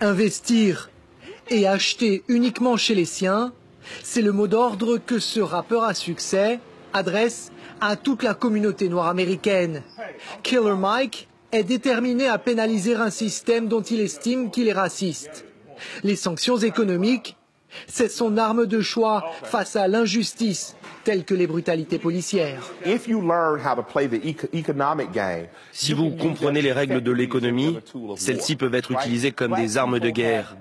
Investir et acheter uniquement chez les siens, c'est le mot d'ordre que ce rappeur à succès adresse à toute la communauté noire américaine. Killer Mike est déterminé à pénaliser un système dont il estime qu'il est raciste. Les sanctions économiques, c'est son arme de choix face à l'injustice, telles que les brutalités policières. Si vous comprenez les règles de l'économie, celles-ci peuvent être utilisées comme des armes de guerre.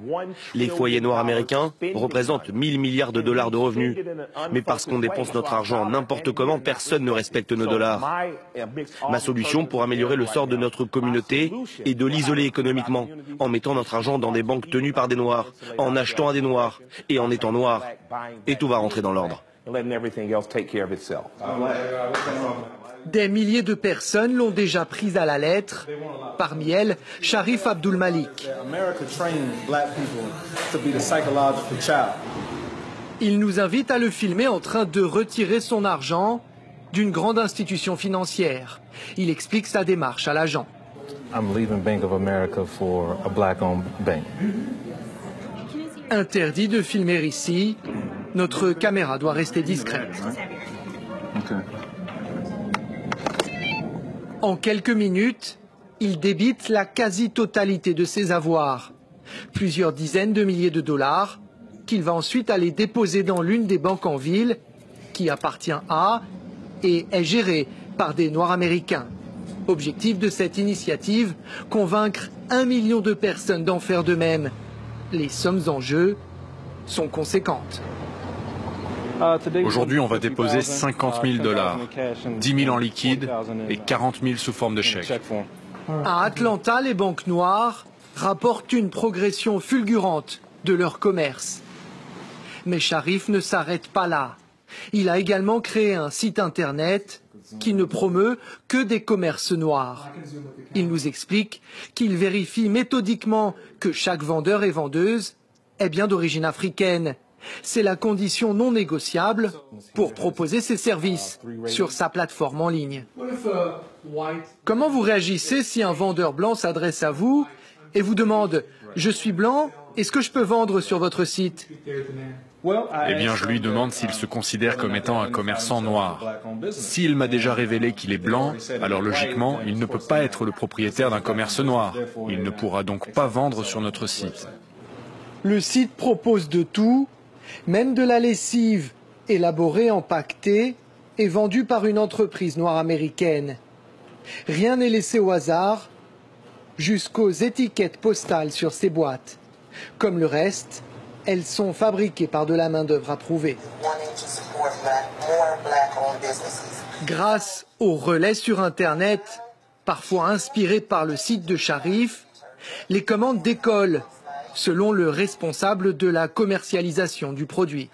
Les foyers noirs américains représentent 1000 milliards de dollars de revenus. Mais parce qu'on dépense notre argent n'importe comment, personne ne respecte nos dollars. Ma solution pour améliorer le sort de notre communauté est de l'isoler économiquement, en mettant notre argent dans des banques tenues par des noirs, en achetant à des noirs et en étant noir. Et tout va rentrer dans l'ordre. Des milliers de personnes l'ont déjà prise à la lettre, parmi elles Sharif Abdul-Malik. Il nous invite à le filmer en train de retirer son argent d'une grande institution financière. Il explique sa démarche à l'agent. Interdit de filmer ici. Notre caméra doit rester discrète. En quelques minutes, il débite la quasi-totalité de ses avoirs, plusieurs dizaines de milliers de dollars, qu'il va ensuite aller déposer dans l'une des banques en ville, qui appartient à et est gérée par des Noirs américains. Objectif de cette initiative, convaincre 1 million de personnes d'en faire de même. Les sommes en jeu sont conséquentes. Aujourd'hui, on va déposer 50 000 dollars, 10 000 en liquide et 40 000 sous forme de chèque. À Atlanta, les banques noires rapportent une progression fulgurante de leur commerce. Mais Sharif ne s'arrête pas là. Il a également créé un site internet qui ne promeut que des commerces noirs. Il nous explique qu'il vérifie méthodiquement que chaque vendeur et vendeuse est bien d'origine africaine. C'est la condition non négociable pour proposer ses services sur sa plateforme en ligne. Comment vous réagissez si un vendeur blanc s'adresse à vous et vous demande « Je suis blanc, est-ce que je peux vendre sur votre site ?» Eh bien, je lui demande s'il se considère comme étant un commerçant noir. S'il m'a déjà révélé qu'il est blanc, alors logiquement, il ne peut pas être le propriétaire d'un commerce noir. Il ne pourra donc pas vendre sur notre site. Le site propose de tout, même de la lessive élaborée, empaquetée et vendue par une entreprise noire américaine. Rien n'est laissé au hasard, jusqu'aux étiquettes postales sur ces boîtes. Comme le reste, elles sont fabriquées par de la main-d'œuvre approuvée. Grâce aux relais sur Internet, parfois inspirés par le site de Sharif, les commandes décollent, selon le responsable de la commercialisation du produit.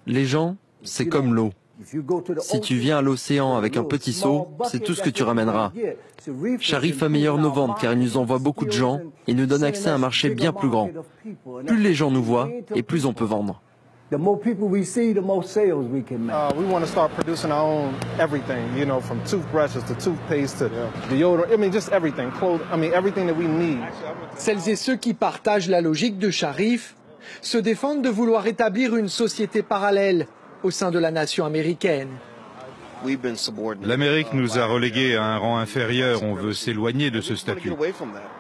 Les gens, c'est comme l'eau. Si tu viens à l'océan avec un petit seau, c'est tout ce que tu ramèneras. Sharif améliore nos ventes car il nous envoie beaucoup de gens et nous donne accès à un marché bien plus grand. Plus les gens nous voient et plus on peut vendre. The more people we see, the more sales we can make. We want to start producing our own everything, you know, from toothbrushes to toothpaste to deodorant. I mean, just everything. Clothes. I mean, everything that we need. Celles et ceux qui partagent la logique de Sharif se défendent de vouloir établir une société parallèle au sein de la nation américaine. L'Amérique nous a relégués à un rang inférieur, on veut s'éloigner de ce statut.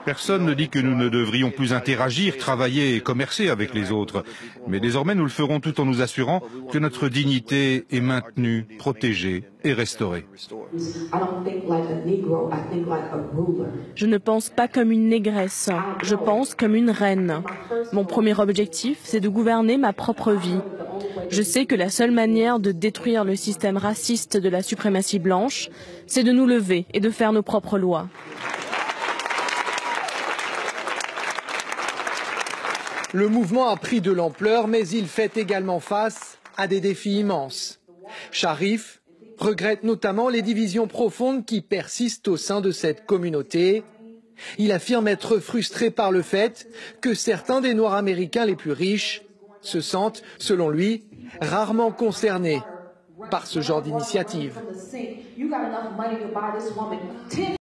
Personne ne dit que nous ne devrions plus interagir, travailler et commercer avec les autres. Mais désormais, nous le ferons tout en nous assurant que notre dignité est maintenue, protégée et restaurée. Je ne pense pas comme une négresse, je pense comme une reine. Mon premier objectif, c'est de gouverner ma propre vie. Je sais que la seule manière de détruire le système raciste de la suprématie blanche, c'est de nous lever et de faire nos propres lois. Le mouvement a pris de l'ampleur, mais il fait également face à des défis immenses. Sharif regrette notamment les divisions profondes qui persistent au sein de cette communauté. Il affirme être frustré par le fait que certains des Noirs américains les plus riches se sentent, selon lui, rarement concernés par ce genre d'initiative.